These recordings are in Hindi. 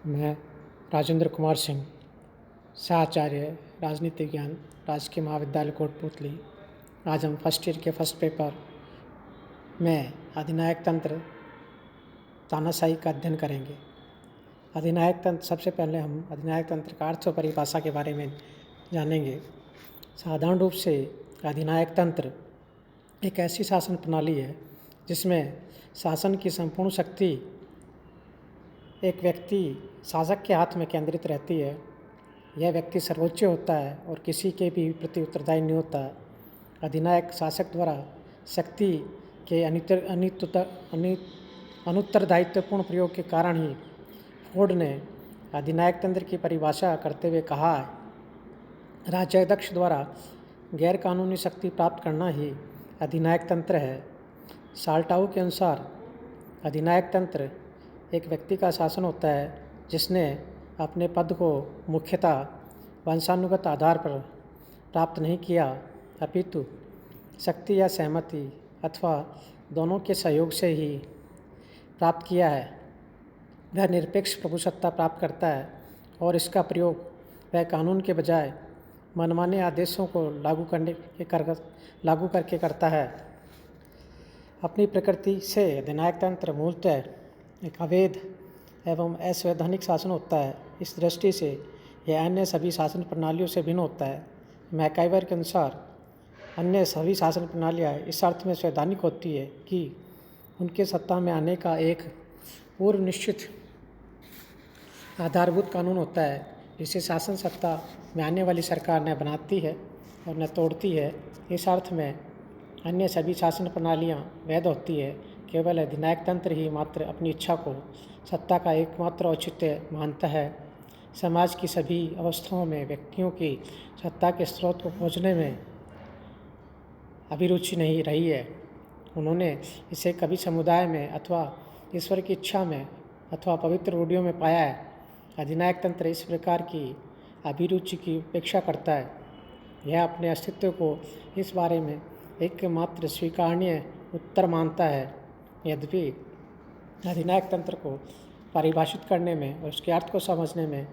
मैं राजेंद्र कुमार सिंह, सहाचार्य राजनीति विज्ञान, राजकीय महाविद्यालय कोटपूतली। आज हम फर्स्ट ईयर के फर्स्ट पेपर में अधिनायक तंत्र तानाशाही का अध्ययन करेंगे। अधिनायक तंत्र, सबसे पहले हम अधिनायक तंत्र का अर्थ और परिभाषा के बारे में जानेंगे। साधारण रूप से अधिनायक तंत्र एक ऐसी शासन प्रणाली है जिसमें शासन की संपूर्ण शक्ति एक व्यक्ति शासक के हाथ में केंद्रित रहती है। यह व्यक्ति सर्वोच्च होता है और किसी के भी प्रति उत्तरदायी नहीं होता। अधिनायक शासक द्वारा शक्ति के अनुत्तरदायित्वपूर्ण प्रयोग के कारण ही फोर्ड ने अधिनायक तंत्र की परिभाषा करते हुए कहा है, राज्याध्यक्ष द्वारा गैरकानूनी शक्ति प्राप्त करना ही अधिनायक तंत्र है। साल्टाऊ के अनुसार अधिनायक तंत्र एक व्यक्ति का शासन होता है जिसने अपने पद को मुख्यतः वंशानुगत आधार पर प्राप्त नहीं किया, अपितु शक्ति या सहमति अथवा दोनों के सहयोग से ही प्राप्त किया है। वह निरपेक्ष प्रभुसत्ता प्राप्त करता है और इसका प्रयोग वह कानून के बजाय मनमाने आदेशों को लागू करके करता है। अपनी प्रकृति से अधिनायक तंत्र मूलतः एक अवैध एवं असंवैधानिक शासन होता है। इस दृष्टि से यह अन्य सभी शासन प्रणालियों से भिन्न होता है। मैकाइवर के अनुसार अन्य सभी शासन प्रणालियाँ इस अर्थ में संवैधानिक होती है कि उनके सत्ता में आने का एक पूर्व निश्चित आधारभूत कानून होता है जिसे शासन सत्ता में आने वाली सरकार न बनाती है और न तोड़ती है। इस अर्थ में अन्य सभी शासन प्रणालियाँ वैध होती है। केवल अधिनायक तंत्र ही मात्र अपनी इच्छा को सत्ता का एकमात्र औचित्य मानता है। समाज की सभी अवस्थाओं में व्यक्तियों की सत्ता के स्रोत को खोजने में अभिरुचि नहीं रही है। उन्होंने इसे कभी समुदाय में अथवा ईश्वर की इच्छा में अथवा पवित्र रूढ़ियों में पाया है। अधिनायक तंत्र इस प्रकार की अभिरुचि की उपेक्षा करता है। यह अपने अस्तित्व को इस बारे में एकमात्र स्वीकार्य उत्तर मानता है। यद्यपि अधिनायक तंत्र को परिभाषित करने में और उसके अर्थ को समझने में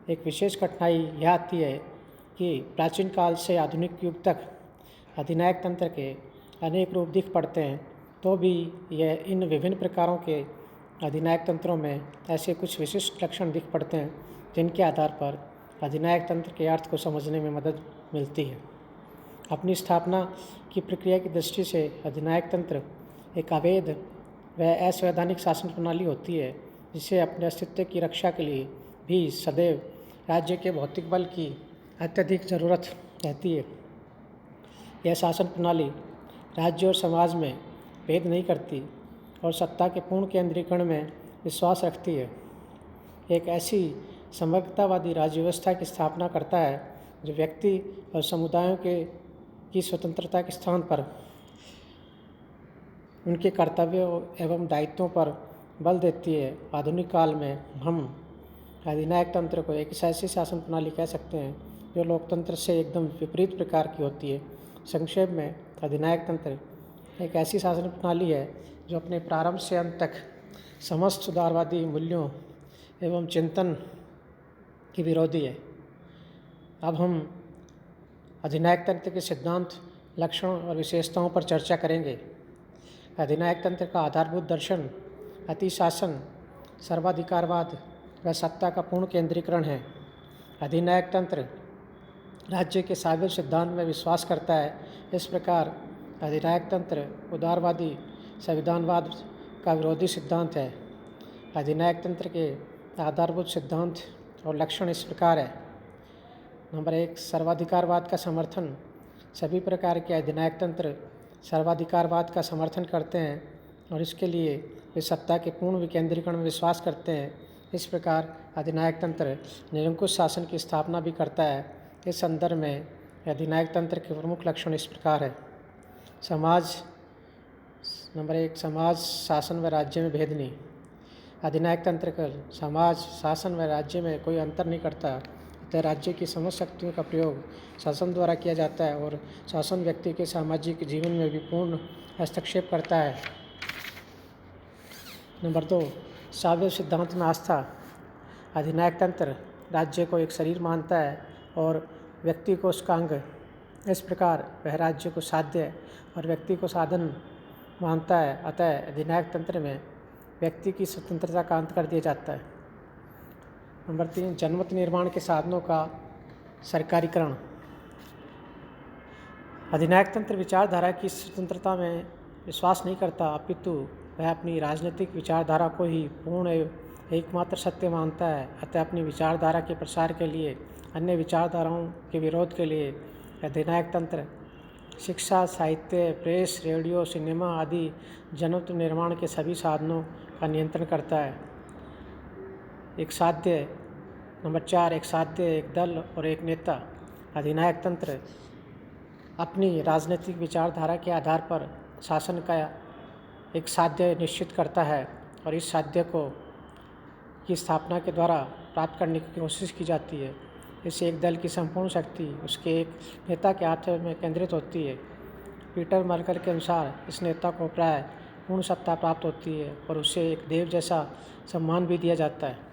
एक विशेष कठिनाई यह आती है कि प्राचीन काल से आधुनिक युग तक अधिनायक तंत्र के अनेक रूप दिख पड़ते हैं, तो भी यह इन विभिन्न प्रकारों के अधिनायक तंत्रों में ऐसे कुछ विशिष्ट लक्षण दिख पड़ते हैं जिनके आधार पर अधिनायक तंत्र के अर्थ को समझने में मदद मिलती है। अपनी स्थापना की प्रक्रिया की दृष्टि से अधिनायक तंत्र एक अवैध व असंवैधानिक शासन प्रणाली होती है जिसे अपने अस्तित्व की रक्षा के लिए भी सदैव राज्य के भौतिक बल की अत्यधिक ज़रूरत रहती है। यह शासन प्रणाली राज्य और समाज में भेद नहीं करती और सत्ता के पूर्ण केंद्रीकरण में विश्वास रखती है। एक ऐसी समग्रतावादी राज्य व्यवस्था की स्थापना करता है जो व्यक्ति और समुदायों की स्वतंत्रता के स्थान पर उनके कर्तव्यों एवं दायित्वों पर बल देती है। आधुनिक काल में हम अधिनायक तंत्र को एक ऐसी शासन प्रणाली कह सकते हैं जो लोकतंत्र से एकदम विपरीत प्रकार की होती है। संक्षेप में अधिनायक तंत्र एक ऐसी शासन प्रणाली है जो अपने प्रारंभ से अंत तक समस्त सुधारवादी मूल्यों एवं चिंतन की विरोधी है। अब हम अधिनायक तंत्र के सिद्धांत, लक्षण और विशेषताओं पर चर्चा करेंगे। अधिनायक तंत्र का आधारभूत दर्शन अतिशासन, सर्वाधिकारवाद व सत्ता का पूर्ण केंद्रीकरण है। अधिनायक तंत्र राज्य के सार्वभौमिक सिद्धांत में विश्वास करता है। इस प्रकार अधिनायक तंत्र उदारवादी संविधानवाद का विरोधी सिद्धांत है। अधिनायक तंत्र के आधारभूत सिद्धांत और लक्षण इस प्रकार है। नंबर 1, सर्वाधिकारवाद का समर्थन। सभी प्रकार के अधिनायक तंत्र सर्वाधिकारवाद का समर्थन करते हैं और इसके लिए वे सत्ता के पूर्ण विकेंद्रीकरण में विश्वास करते हैं। इस प्रकार अधिनायक तंत्र निरंकुश शासन की स्थापना भी करता है। इस संदर्भ में अधिनायक तंत्र के प्रमुख लक्षण इस प्रकार है। नंबर 1, समाज, शासन व राज्य में भेद नहीं। अधिनायक तंत्र का समाज, शासन व राज्य में कोई अंतर नहीं करता, अतः राज्य की समस्त शक्तियों का प्रयोग शासन द्वारा किया जाता है और शासन व्यक्ति के सामाजिक जीवन में भी पूर्ण हस्तक्षेप करता है। नंबर 2, साव्य सिद्धांत में आस्था। अधिनायक तंत्र राज्य को एक शरीर मानता है और व्यक्ति को उसका अंग। इस प्रकार वह राज्य को साध्य और व्यक्ति को साधन मानता है। अतः अधिनायक तंत्र में व्यक्ति की स्वतंत्रता का अंत कर दिया जाता है। नंबर 3, जनमत निर्माण के साधनों का सरकारीकरण। अधिनायक तंत्र विचारधारा की स्वतंत्रता में विश्वास नहीं करता, अपितु वह अपनी राजनीतिक विचारधारा को ही पूर्ण एवं एकमात्र सत्य मानता है। अतः अपनी विचारधारा के प्रसार के लिए अन्य विचारधाराओं के विरोध के लिए अधिनायक तंत्र शिक्षा, साहित्य, प्रेस, रेडियो, सिनेमा आदि जनमत निर्माण के सभी साधनों का नियंत्रण करता है। नंबर 4, एक साध्य, एक दल और एक नेता। अधिनायक तंत्र अपनी राजनीतिक विचारधारा के आधार पर शासन का एक साध्य निश्चित करता है और इस साध्य की स्थापना के द्वारा प्राप्त करने की कोशिश की जाती है। इससे एक दल की संपूर्ण शक्ति उसके एक नेता के हाथ में केंद्रित होती है। पीटर मर्कल के अनुसार इस नेता को प्राय पूर्ण सत्ता प्राप्त होती है और उसे एक देव जैसा सम्मान भी दिया जाता है।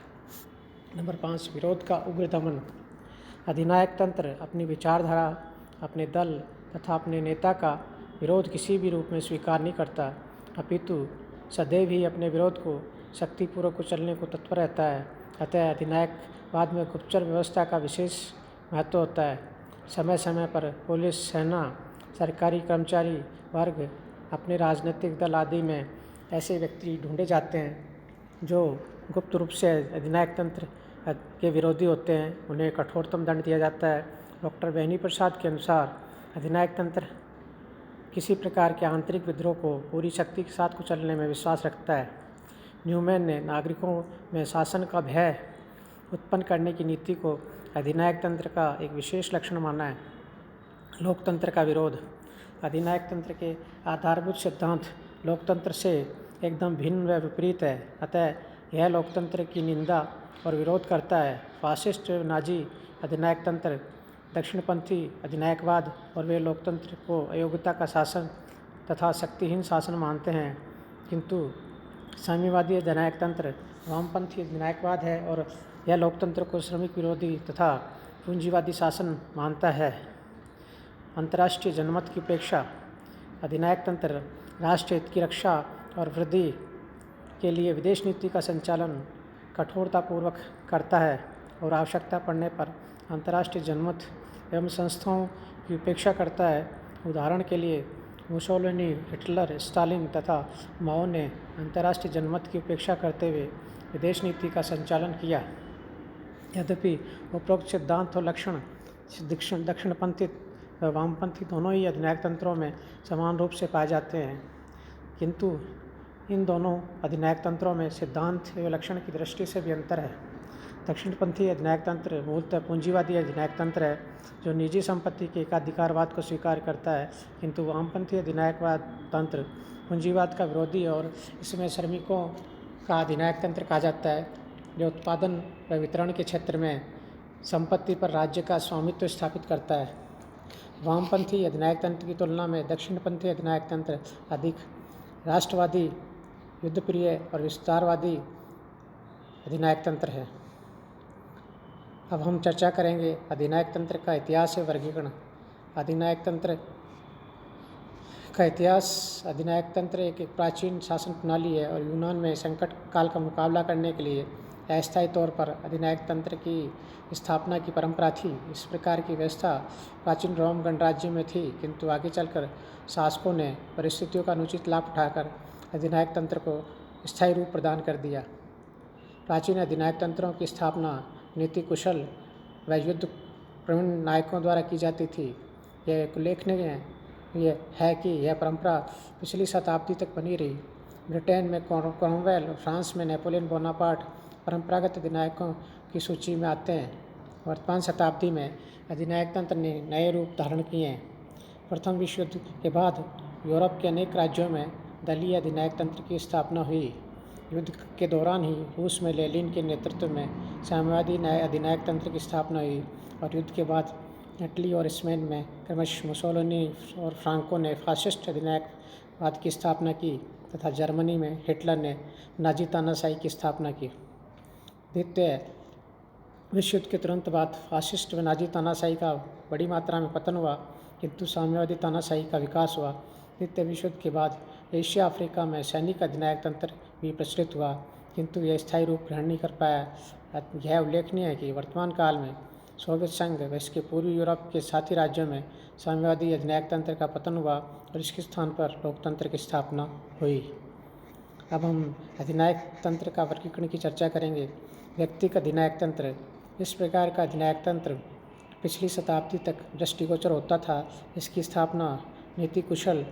नंबर 5, विरोध का उग्र दमन। अधिनायक तंत्र अपनी विचारधारा, अपने दल तथा अपने नेता का विरोध किसी भी रूप में स्वीकार नहीं करता, अपितु सदैव ही अपने विरोध को शक्तिपूर्वक कुचलने को तत्पर रहता है। अतः अधिनायकवाद में गुप्तचर व्यवस्था का विशेष महत्व होता है। समय समय पर पुलिस, सेना, सरकारी कर्मचारी वर्ग, अपने राजनीतिक दल आदि में ऐसे व्यक्ति ढूंढे जाते हैं जो गुप्त रूप से अधिनायक तंत्र के विरोधी होते हैं। उन्हें कठोरतम दंड दिया जाता है। डॉक्टर बेनी प्रसाद के अनुसार अधिनायक तंत्र किसी प्रकार के आंतरिक विद्रोह को पूरी शक्ति के साथ कुचलने में विश्वास रखता है। न्यूमैन ने नागरिकों में शासन का भय उत्पन्न करने की नीति को अधिनायक तंत्र का एक विशेष लक्षण माना है। लोकतंत्र का विरोध। अधिनायक तंत्र के आधारभूत सिद्धांत लोकतंत्र से एकदम भिन्न व विपरीत है। अतः यह लोकतंत्र की निंदा और विरोध करता है। फासिस्ट नाजी अधिनायक तंत्र, दक्षिणपंथी अधिनायकवाद और वे लोकतंत्र को अयोग्यता का शासन तथा शक्तिहीन शासन मानते हैं, किंतु साम्यवादी अधिनायक तंत्र वामपंथी अधिनायकवाद है और यह लोकतंत्र को श्रमिक विरोधी तथा पूंजीवादी शासन मानता है। अंतर्राष्ट्रीय जनमत की उपेक्षा। अधिनायक तंत्र राष्ट्र हित की रक्षा और वृद्धि के लिए विदेश नीति का संचालन कठोरतापूर्वक करता है और आवश्यकता पड़ने पर अंतर्राष्ट्रीय जनमत एवं संस्थाओं की उपेक्षा करता है। उदाहरण के लिए मुसोलिनी, हिटलर, स्टालिन तथा माओ ने अंतर्राष्ट्रीय जनमत की उपेक्षा करते हुए विदेश नीति का संचालन किया। यद्यपि उपरोक्त सिद्धांत और लक्षण दक्षिणपंथी व वामपंथी दोनों ही अधिनायक तंत्रों में समान रूप से पाए जाते हैं, किंतु इन दोनों अधिनायक तंत्रों में सिद्धांत एवं लक्षण की दृष्टि से भी अंतर है। दक्षिणपंथी अधिनायक तंत्र मूलतः पूंजीवादी अधिनायक तंत्र है जो निजी संपत्ति के एकाधिकारवाद को स्वीकार करता है, किंतु वामपंथी अधिनायकवाद तंत्र पूंजीवाद का विरोधी और इसमें श्रमिकों का अधिनायक तंत्र कहा जाता है, जो उत्पादन व वितरण के क्षेत्र में संपत्ति पर राज्य का स्वामित्व स्थापित करता है। वामपंथी अधिनायक तंत्र की तुलना में दक्षिणपंथी अधिनायक तंत्र अधिक राष्ट्रवादी, युद्धप्रिय और विस्तारवादी अधिनायक तंत्र है। अब हम चर्चा करेंगे अधिनायक तंत्र का इतिहास एवं वर्गीकरण। अधिनायक तंत्र का इतिहास। अधिनायक तंत्र एक प्राचीन शासन प्रणाली है और यूनान में संकट काल का मुकाबला करने के लिए अस्थायी तौर पर अधिनायक तंत्र की स्थापना की परंपरा थी। इस प्रकार की व्यवस्था प्राचीन रोम गणराज्य में थी, किंतु आगे चलकर शासकों ने परिस्थितियों का अनुचित लाभ उठाकर अधिनायक तंत्र को स्थायी रूप प्रदान कर दिया। प्राचीन अधिनायक तंत्रों की स्थापना नीति कुशल व युद्ध प्रवीण नायकों द्वारा की जाती थी। यह उल्लेखनीय है कि यह परंपरा पिछली शताब्दी तक बनी रही। ब्रिटेन में क्रॉमवेल और फ्रांस में नेपोलियन बोनापार्ट परंपरागत अधिनायकों की सूची में आते हैं। वर्तमान शताब्दी में अधिनायक तंत्र ने नए रूप धारण किए हैं। प्रथम विश्व युद्ध के बाद यूरोप के अनेक राज्यों में दलीय अधिनायक तंत्र की स्थापना हुई। युद्ध के दौरान ही रूस में लेनिन के नेतृत्व में साम्यवादी अधिनायक तंत्र की स्थापना हुई और युद्ध के बाद इटली और स्पेन में क्रमशः मुसोलिनी और फ्रांको ने फासिस्ट अधिनायकवाद की स्थापना की तथा जर्मनी में हिटलर ने नाजी तानाशाही की स्थापना की। द्वितीय विश्व युद्ध के तुरंत बाद फासिस्ट व नाजी तानाशाही का बड़ी मात्रा में पतन हुआ, किंतु साम्यवादी तानाशाही का विकास हुआ। द्वितीय विश्व युद्ध के बाद एशिया अफ्रीका में सैनिक अधिनायक तंत्र भी प्रचलित हुआ, किंतु यह स्थायी रूप ग्रहण नहीं कर पाया। यह उल्लेखनीय है कि वर्तमान काल में सोवियत संघ व इसके पूर्वी यूरोप के साथी राज्यों में साम्यवादी अधिनायक तंत्र का पतन हुआ और इसके स्थान पर लोकतंत्र की स्थापना हुई। अब हम अधिनायक तंत्र का वर्गीकरण की चर्चा करेंगे। व्यक्तिगत अधिनायक तंत्र, इस प्रकार का अधिनायक तंत्र पिछली शताब्दी तक दृष्टिगोचर होता था। इसकी स्थापना नीति कुशल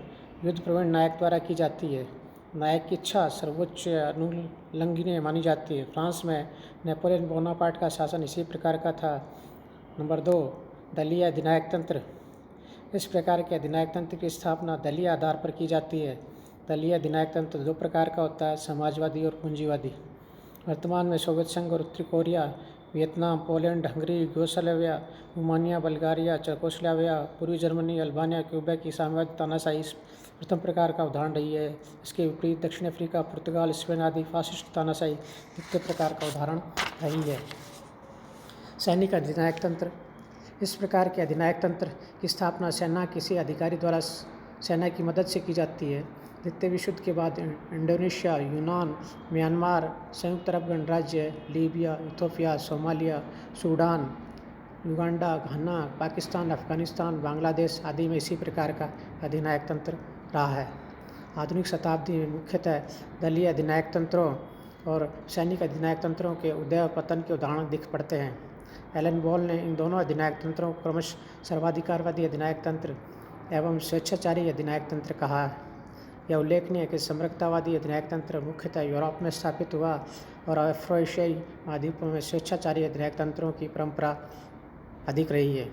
युद्ध प्रवीण नायक द्वारा की जाती है। नायक की इच्छा सर्वोच्च अनुल्लंघनीय मानी जाती है। फ्रांस में नेपोलियन बोनापार्ट का शासन इसी प्रकार का था। नंबर 2, दलीय अधिनायक तंत्र। इस प्रकार के अधिनायक तंत्र की स्थापना दलीय आधार पर की जाती है। दलीय अधिनायक तंत्र दो प्रकार का होता है, समाजवादी और पूंजीवादी। वर्तमान में सोवियत संघ और उत्तरी Korea, Vietnam, Poland, Hungary, Yugoslavia, Romania, Bulgaria, Czechoslovakia, पूर्वी जर्मनी, अल्बानिया, क्यूबा की साम्यवादी तानाशाही इस प्रथम प्रकार का उदाहरण रही है। इसके विपरीत दक्षिण अफ्रीका, पुर्तगाल, स्पेन आदि फासिस्ट तानाशाही द्वितीय प्रकार का उदाहरण रही है। सैनिक अधिनायक तंत्र, इस प्रकार के अधिनायक तंत्र की स्थापना सेना किसी अधिकारी द्वारा सेना की मदद से की जाती है। द्वितीय विश्व युद्ध के बाद इंडोनेशिया, यूनान, म्यांमार, संयुक्त अरब गणराज्य, Libya, Ethiopia, Somalia, Sudan, Uganda, Ghana, Pakistan, Afghanistan, Bangladesh आदि में इसी प्रकार का अधिनायक तंत्र रहा है। आधुनिक शताब्दी में मुख्यतः दलीय अधिनायक तंत्रों और सैनिक अधिनायक तंत्रों के उदय और पतन के उदाहरण दिख पड़ते हैं। एलन बॉल ने इन दोनों अधिनायक तंत्रों को क्रमशः सर्वाधिकारवादी अधिनायक तंत्र एवं स्वेच्छाचारी अधिनायक तंत्र कहा है। यह उल्लेखनीय है कि समृद्धतावादी अधिनायक तंत्र मुख्यतः यूरोप में स्थापित हुआ और अफ्रो एशियाई महाद्वीपों में स्वेच्छाचारी अधिनायक तंत्रों की परंपरा अधिक रही है।